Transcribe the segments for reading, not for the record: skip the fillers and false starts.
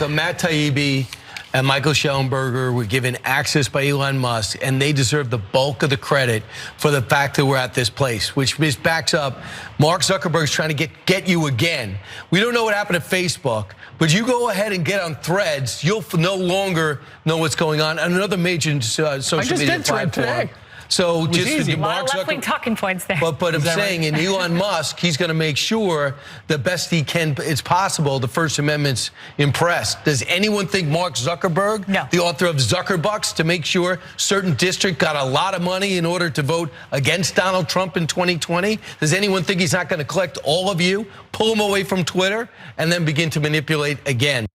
So Matt Taibbi and Michael Schellenberger were given access by Elon Musk, and they deserve the bulk of the credit for the fact that we're at this place, which backs up Mark Zuckerberg's trying to get you again. We don't know what happened at Facebook, but you go ahead and get on Threads, you'll no longer know what's going on. And another major social media platform. Today. So just easy. Mark Zuckerberg talking points there. But I'm saying in Elon Musk, he's going to make sure the best he can, it's possible, the First Amendment's impressed. Does anyone think Mark Zuckerberg, the author of Zuckerbucks, to make sure certain district got a lot of money in order to vote against Donald Trump in 2020? Does anyone think he's not going to collect all of you, pull them away from Twitter, and then begin to manipulate again?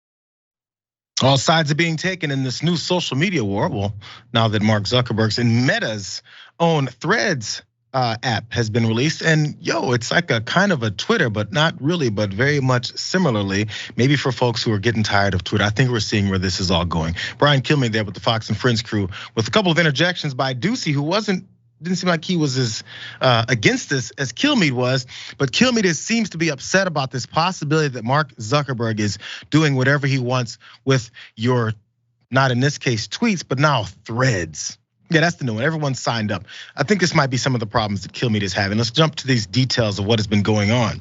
All sides are being taken in this new social media war. Well, now that Mark Zuckerberg's and Meta's own Threads app has been released, and it's like a kind of a Twitter, but not really, but very much similarly. Maybe for folks who are getting tired of Twitter, I think we're seeing where this is all going. Brian Kilmeade there with the Fox and Friends crew with a couple of interjections by Ducey, who didn't seem like he was as against this as Kilmeade was, but Kilmeade seems to be upset about this possibility that Mark Zuckerberg is doing whatever he wants with your, not in this case tweets, but now Threads. Yeah, that's the new one. Everyone's signed up. I think this might be some of the problems that Kilmeade is having. Let's jump to these details of what has been going on.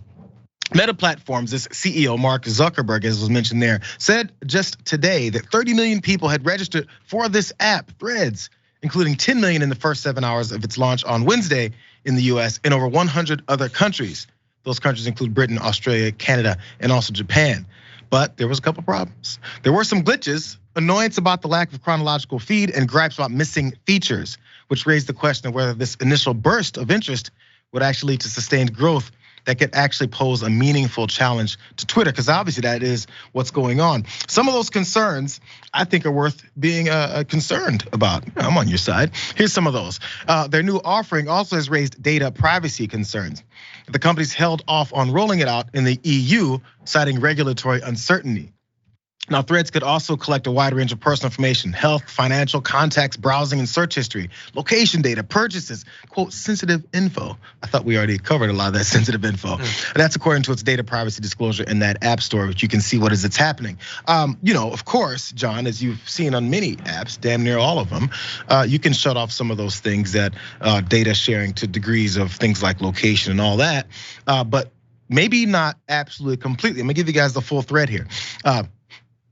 Meta Platforms' CEO Mark Zuckerberg, as was mentioned there, said just today that 30 million people had registered for this app, Threads, including 10 million in the first 7 hours of its launch on Wednesday in the US and over 100 other countries. Those countries include Britain, Australia, Canada, and also Japan. But there was a couple problems. There were some glitches, annoyance about the lack of chronological feed, and gripes about missing features, which raised the question of whether this initial burst of interest would actually lead to sustained growth that could actually pose a meaningful challenge to Twitter, because obviously that is what's going on. Some of those concerns I think are worth being concerned about. I'm on your side. Here's some of those. Their new offering also has raised data privacy concerns. The company's held off on rolling it out in the EU, citing regulatory uncertainty. Now, Threads could also collect a wide range of personal information: health, financial, contacts, browsing, and search history, location data, purchases, quote, sensitive info. I thought we already covered a lot of that sensitive info. That's according to its data privacy disclosure in that app store, which you can see what is it's happening. Of course, John, as you've seen on many apps, damn near all of them, you can shut off some of those things that data sharing to degrees of things like location and all that, but maybe not absolutely completely. I'm gonna give you guys the full thread here.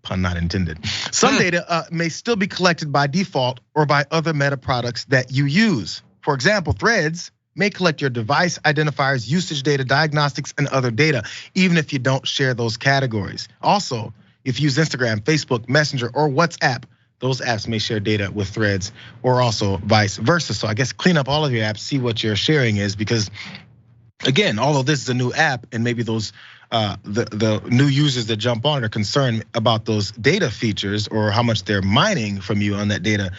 Pun not intended. Some data may still be collected by default or by other Meta products that you use. For example, Threads may collect your device identifiers, usage data, diagnostics, and other data, even if you don't share those categories. Also, if you use Instagram, Facebook, Messenger, or WhatsApp, those apps may share data with Threads, or also vice versa. So I guess clean up all of your apps, see what your sharing is, because again, although this is a new app, and maybe those the new users that jump on are concerned about those data features or how much they're mining from you on that data,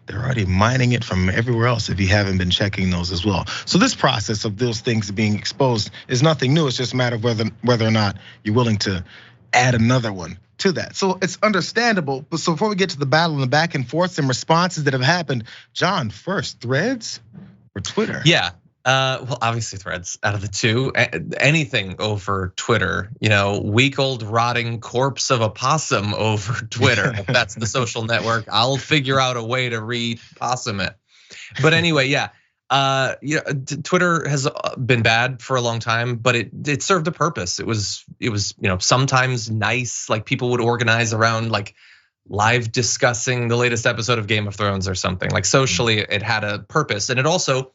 they're already mining it from everywhere else if you haven't been checking those as well. So this process of those things being exposed is nothing new. It's just a matter of whether or not you're willing to add another one to that. So it's understandable. But so before we get to the battle and the back and forths and responses that have happened, John, first, Threads or Twitter? Yeah. Well, obviously Threads out of the two. Anything over Twitter, week old rotting corpse of a possum over Twitter. If that's the social network, I'll figure out a way to re-possum it. But anyway, yeah. Twitter has been bad for a long time, but it served a purpose. It was sometimes nice, like people would organize around like live discussing the latest episode of Game of Thrones or something. Like socially, it had a purpose, and it also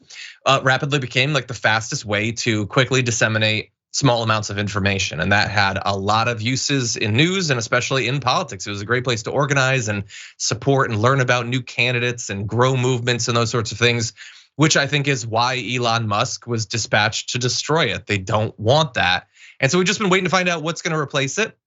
rapidly became like the fastest way to quickly disseminate small amounts of information, and that had a lot of uses in news and especially in politics. It was a great place to organize and support and learn about new candidates and grow movements and those sorts of things, which I think is why Elon Musk was dispatched to destroy it. They don't want that, and so we've just been waiting to find out what's going to replace it.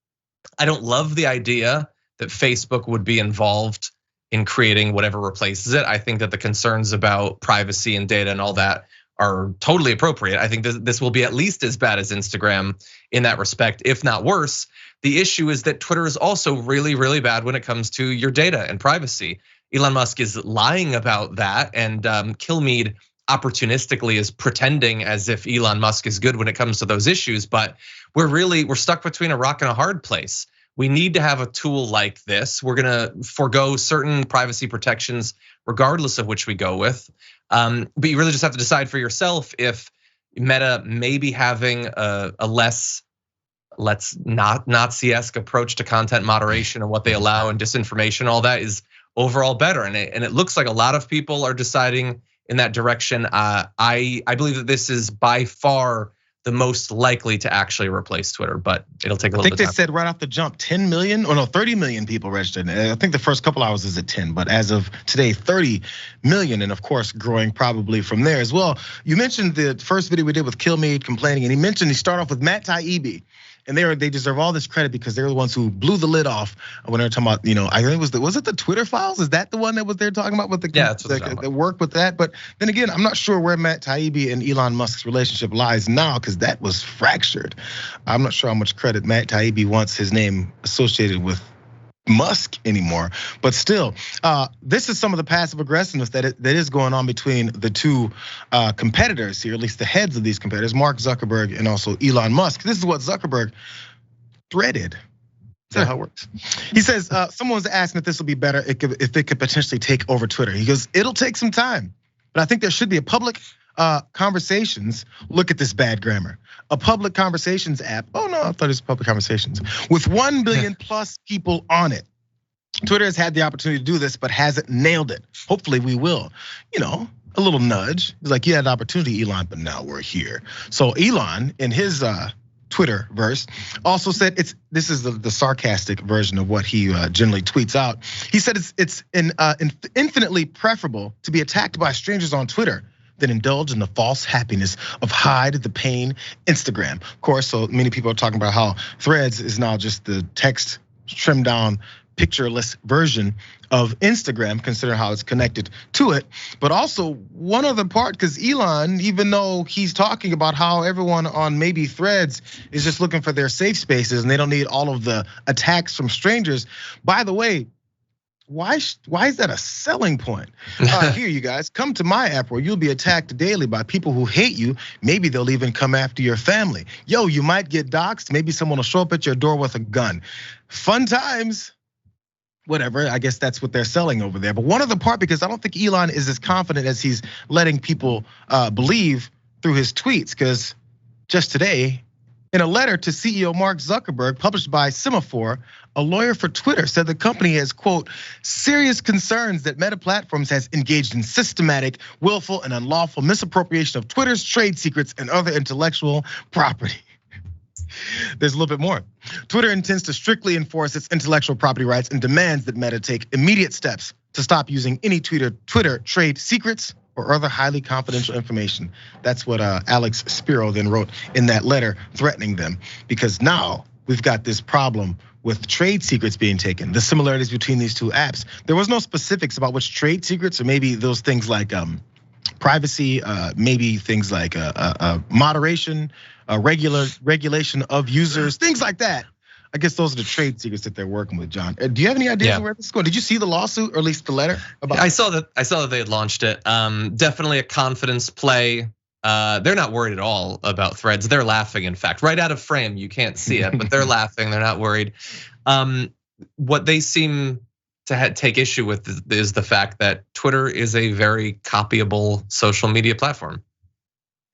I don't love the idea that Facebook would be involved in creating whatever replaces it. I think that the concerns about privacy and data and all that are totally appropriate. I think this will be at least as bad as Instagram in that respect, if not worse. The issue is that Twitter is also really, really bad when it comes to your data and privacy. Elon Musk is lying about that, and Kilmeade opportunistically is pretending as if Elon Musk is good when it comes to those issues, but we're stuck between a rock and a hard place. we need to have a tool like this. We're gonna forego certain privacy protections regardless of which we go with. But you really just have to decide for yourself if Meta may be having a less, let's not Nazi-esque approach to content moderation and what they allow and disinformation, all that is overall better. And it looks like a lot of people are deciding in that direction. I believe that this is by far the most likely to actually replace Twitter, but it'll take a little bit of time. I think they said right off the jump, 10 million, or no, 30 million people registered. I think the first couple hours is at 10, but as of today, 30 million, and of course, growing probably from there as well. You mentioned the first video we did with Killmade complaining, and he started off with Matt Taibbi. And they deserve all this credit because they're the ones who blew the lid off when they were talking about, I think was it the Twitter files? Is that the one that was they're talking about with the work with that? But then again, I'm not sure where Matt Taibbi and Elon Musk's relationship lies now because that was fractured. I'm not sure how much credit Matt Taibbi wants his name associated with Musk anymore, but still, this is some of the passive aggressiveness that is going on between the two competitors here, at least the heads of these competitors, Mark Zuckerberg and also Elon Musk. This is what Zuckerberg threaded. Is that how it works? He says, someone was asking if this will be better, if it could potentially take over Twitter. He goes, it'll take some time, but I think there should be a public conversations. Look at this bad grammar. A public conversations app. Oh no, I thought it was public conversations with 1 billion plus people on it. Twitter has had the opportunity to do this, but hasn't nailed it. Hopefully we will. A little nudge. It's like you had an opportunity, Elon, but now we're here. So Elon, in his Twitter verse, also said this is the sarcastic version of what he generally tweets out. He said it's infinitely preferable to be attacked by strangers on Twitter than indulge in the false happiness of hide the pain Instagram. Of course, so many people are talking about how Threads is now just the text trimmed down, pictureless version of Instagram, considering how it's connected to it. But also one other part, because Elon, even though he's talking about how everyone on maybe Threads is just looking for their safe spaces and they don't need all of the attacks from strangers. By the way, why is that a selling point? Here, you guys, come to my app where you'll be attacked daily by people who hate you. Maybe they'll even come after your family. Yo, you might get doxxed. Maybe someone will show up at your door with a gun. Fun times. Whatever, I guess that's what they're selling over there. But one other part, because I don't think Elon is as confident as he's letting people believe through his tweets, because just today, in a letter to CEO Mark Zuckerberg published by Semaphore, a lawyer for Twitter said the company has, quote, serious concerns that Meta Platforms has engaged in systematic, willful, and unlawful misappropriation of Twitter's trade secrets and other intellectual property. There's a little bit more. Twitter intends to strictly enforce its intellectual property rights and demands that Meta take immediate steps to stop using any Twitter trade secrets or other highly confidential information. That's what Alex Spiro then wrote in that letter, threatening them, because now we've got this problem with trade secrets being taken. The similarities between these two apps. There was no specifics about which trade secrets, or maybe those things like privacy, maybe things like moderation, regulation of users, things like that. I guess those are the trade secrets that they're working with, John. Do you have any ideas where this is going? Did you see the lawsuit, or at least the letter about? I saw that they had launched it. Definitely a confidence play. They're not worried at all about Threads. They're laughing, in fact, right out of frame. You can't see it, but they're laughing. They're not worried. What they seem to take issue with is the fact that Twitter is a very copyable social media platform.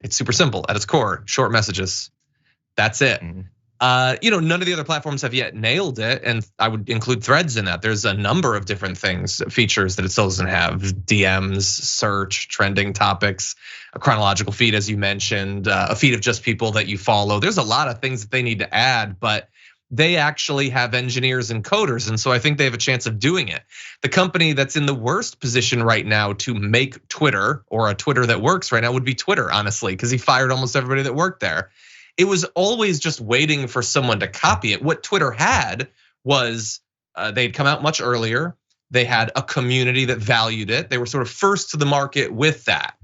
It's super simple at its core, short messages. That's it. None of the other platforms have yet nailed it, and I would include Threads in that. There's a number of different features that it still doesn't have: DMs, search, trending topics, a chronological feed, as you mentioned, a feed of just people that you follow. There's a lot of things that they need to add, but they actually have engineers and coders, and so I think they have a chance of doing it. The company that's in the worst position right now to make Twitter, or a Twitter that works right now, would be Twitter, honestly, because he fired almost everybody that worked there. It was always just waiting for someone to copy it. What Twitter had was they'd come out much earlier. They had a community that valued it. They were sort of first to the market with that.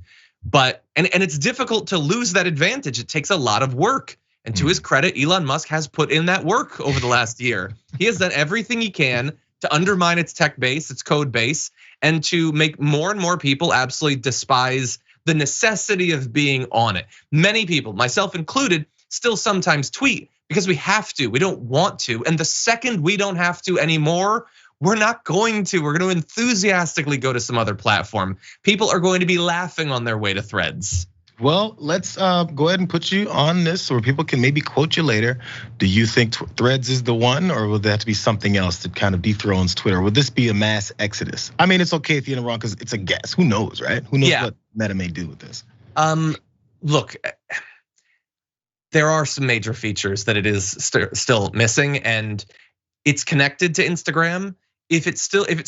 But and it's difficult to lose that advantage. It takes a lot of work. And to his credit, Elon Musk has put in that work over the last year. He has done everything he can to undermine its tech base, its code base, and to make more and more people absolutely despise the necessity of being on it. Many people, myself included, still sometimes tweet because we have to. We don't want to. And the second we don't have to anymore, we're not going to. We're going to enthusiastically go to some other platform. People are going to be laughing on their way to Threads. Well, let's go ahead and put you on this where people can maybe quote you later. Do you think Threads is the one, or would there have to be something else that kind of dethrones Twitter? Would this be a mass exodus? I mean, it's okay if you're in the wrong because it's a guess. Who knows, right? Who knows what Meta may do with this? Look, there are some major features that it is still missing, and it's connected to Instagram. If it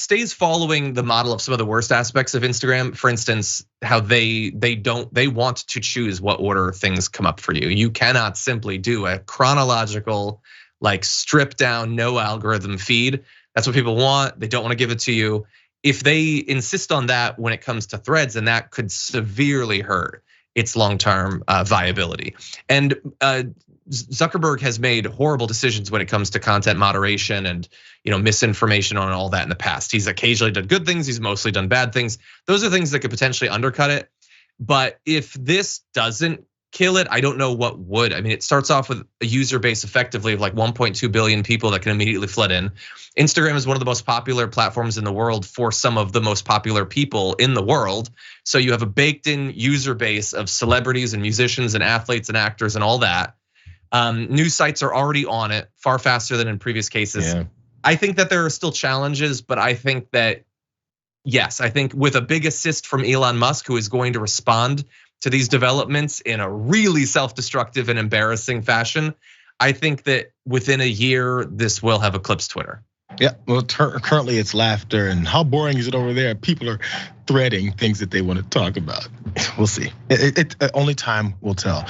stays following the model of some of the worst aspects of Instagram, for instance, how they want to choose what order things come up for you. You cannot simply do a chronological, like stripped down, no algorithm feed. That's what people want. They don't want to give it to you. If they insist on that when it comes to Threads, then that could severely hurt its long-term viability. And Zuckerberg has made horrible decisions when it comes to content moderation and misinformation on all that in the past. He's occasionally done good things, he's mostly done bad things. Those are things that could potentially undercut it. But if this doesn't kill it, I don't know what would. I mean, it starts off with a user base effectively of like 1.2 billion people that can immediately flood in. Instagram is one of the most popular platforms in the world for some of the most popular people in the world. So you have a baked in user base of celebrities and musicians and athletes and actors and all that. News sites are already on it far faster than in previous cases. Yeah. I think that there are still challenges, but I think that, yes, I think with a big assist from Elon Musk, who is going to respond to these developments in a really self-destructive and embarrassing fashion, I think that within a year, this will have eclipsed Twitter. Yeah, well, currently it's laughter, and how boring is it over there? People are threading things that they want to talk about. We'll see. Only time will tell.